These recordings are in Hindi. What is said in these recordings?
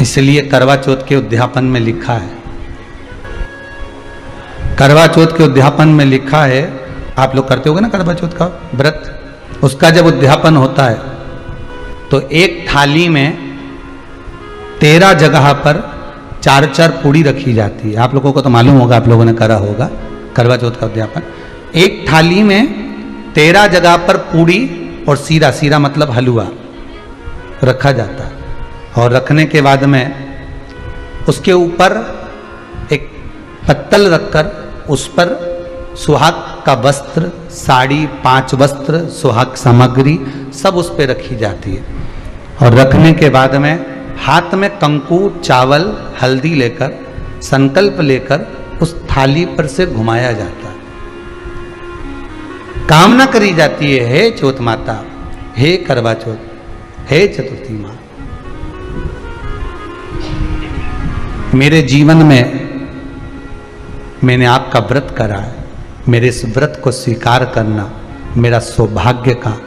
इसलिए करवा चौथ के उद्यापन में लिखा है, करवा चौथ के उद्यापन में लिखा है, आप लोग करते होगे ना करवा चौथ का व्रत, उसका जब उद्यापन होता है तो एक थाली में 13 जगह पर 4-4 पूड़ी रखी जाती है। आप लोगों को तो मालूम होगा, आप लोगों ने करा होगा करवा चौथ का उद्यापन। एक थाली में 13 जगह पर पूड़ी और सीरा, सीरा मतलब हलवा रखा जाता है। और रखने के बाद में उसके ऊपर एक पत्तल रखकर उस पर सुहाग का वस्त्र, साड़ी, 5 वस्त्र, सुहाग सामग्री सब उस पर रखी जाती है। और रखने के बाद में हाथ में कंकु, चावल, हल्दी लेकर, संकल्प लेकर उस थाली पर से घुमाया जाता है। कामना करी जाती है, हे चौथ माता, हे करवा चौथ, हे चतुर्थी माँ, मेरे जीवन में मैंने आपका व्रत करा है, मेरे इस व्रत को स्वीकार करना, मेरा सौभाग्य का,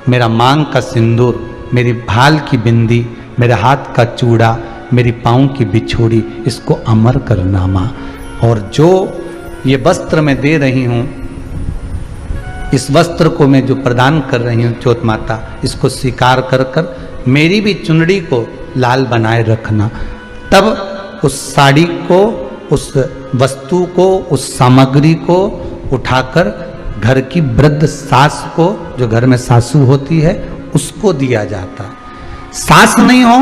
मेरा मांग का सिंदूर, मेरी भाल की बिंदी, मेरे हाथ का चूड़ा, मेरी पाँव की बिछोड़ी, इसको अमर करना माँ। और जो ये वस्त्र मैं दे रही हूँ, इस वस्त्र को मैं जो प्रदान कर रही हूँ चौथ माता, इसको स्वीकार कर कर मेरी भी चुनरी को लाल बनाए रखना। तब उस साड़ी को, उस वस्तु को, उस सामग्री को उठाकर घर की वृद्ध सास को, जो घर में सासू होती है, उसको दिया जाता है। सास नहीं हो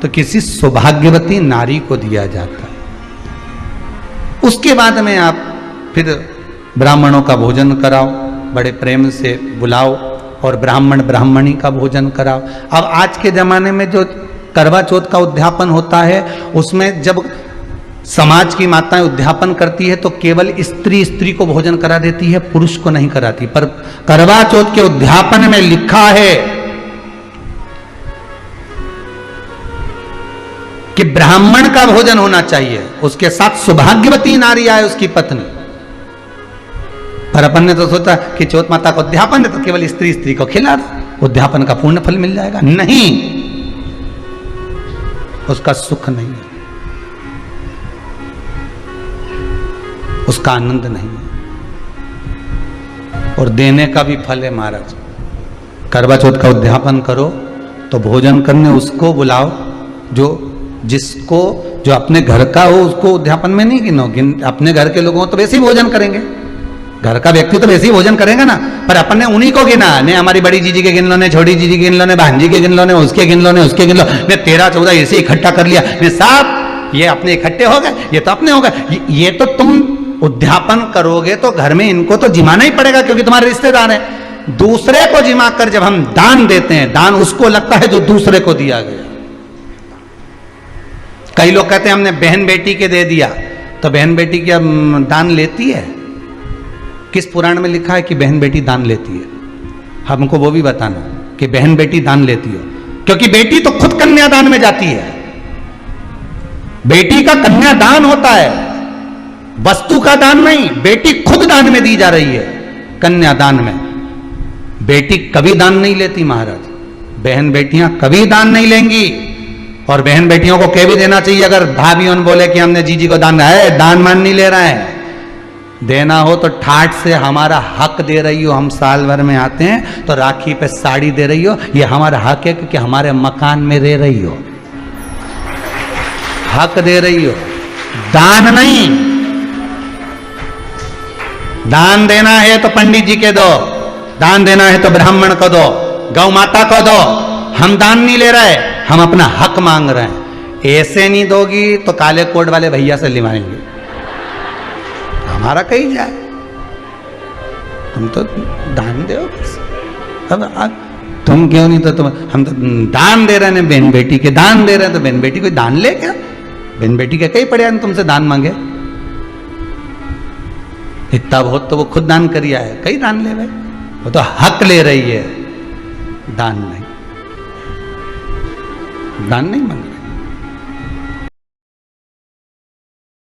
तो किसी सौभाग्यवती नारी को दिया जाता है। उसके बाद में आप फिर ब्राह्मणों का भोजन कराओ, बड़े प्रेम से बुलाओ और ब्राह्मण ब्राह्मणी का भोजन कराओ। अब आज के जमाने में जो करवा चौथ का उद्यापन होता है, उसमें जब समाज की माताएं उद्यापन करती है तो केवल स्त्री स्त्री को भोजन करा देती है, पुरुष को नहीं कराती। पर करवा चौथ के उद्यापन में लिखा है कि ब्राह्मण का भोजन होना चाहिए, उसके साथ सौभाग्यवती नारी आए, उसकी पत्नी। पर अपन ने तो सोचा कि चौथ माता का उद्यापन है तो केवल स्त्री स्त्री को खिला दो, उद्यापन का पूर्ण फल मिल जाएगा। नहीं, उसका सुख नहीं है, उसका आनंद नहीं है, और देने का भी फल है महाराज। करवा चौथ का उद्यापन करो तो भोजन करने उसको बुलाओ जो अपने घर का हो, उसको उद्यापन में नहीं गिनो। अपने घर के लोगों तो वैसे ही भोजन करेंगे, घर का व्यक्ति तो वैसे ही भोजन करेगा ना, पर अपन ने उन्हीं को गिना। ने हमारी बड़ी जीजी के गिन लो, ने छोटी जीजी के गिन लो, ने भांजी के गिन लो, ने उसके गिन लो, ने उसके गिन लो, ने 13-14 ऐसे इकट्ठा कर लिया, ने साहब ये अपने इकट्ठे हो गए, ये तो अपने हो गए। ये तो तुम उद्यापन करोगे तो घर में इनको तो जिमाना ही पड़ेगा, क्योंकि तुम्हारे रिश्तेदार हैं। दूसरे को जिमा कर जब हम दान देते हैं, दान उसको लगता है जो दूसरे को दिया गया। कई लोग कहते हैं हमने बहन बेटी के दे दिया, तो बहन बेटी क्या दान लेती है? किस पुराण में लिखा है कि बहन बेटी दान लेती है? हमको वो भी बताना कि बहन बेटी दान लेती हो, क्योंकि बेटी तो खुद कन्यादान में जाती है। बेटी का कन्यादान होता है, वस्तु का दान नहीं। बेटी खुद दान में दी जा रही है, कन्यादान में। बेटी कभी दान नहीं लेती महाराज, बहन बेटियां कभी दान नहीं लेंगी। और बहन बेटियों को कह भी देना चाहिए, अगर भाभीयों बोले कि हमने जीजी को दान है, दान मान नहीं ले रहे हैं, देना हो तो ठाठ से हमारा हक दे रही हो। हम साल भर में आते हैं तो राखी पे साड़ी दे रही हो, ये हमारा हक है, क्योंकि हमारे मकान में रह रही हो, हक दे रही हो, दान नहीं। दान देना है तो पंडित जी के दो, दान देना है तो ब्राह्मण को दो, गौ माता को दो। हम दान नहीं ले रहे, हम अपना हक मांग रहे हैं। ऐसे नहीं दोगी तो काले कोट वाले भैया से लिवाएंगे, हमारा कहीं जाए, तुम तो दान दो बस। अब तुम क्यों नहीं, तो तुम, हम तो दान दे रहे हैं, बहन बेटी के दान दे रहे हैं, तो बहन बेटी कोई दान ले क्या? बहन बेटी के कई पड़े तुमसे दान मांगे? इतना बहुत तो वो खुद दान करिया है, कई दान ले भाई, वो तो हक ले रही है, दान नहीं, दान नहीं मांग रही।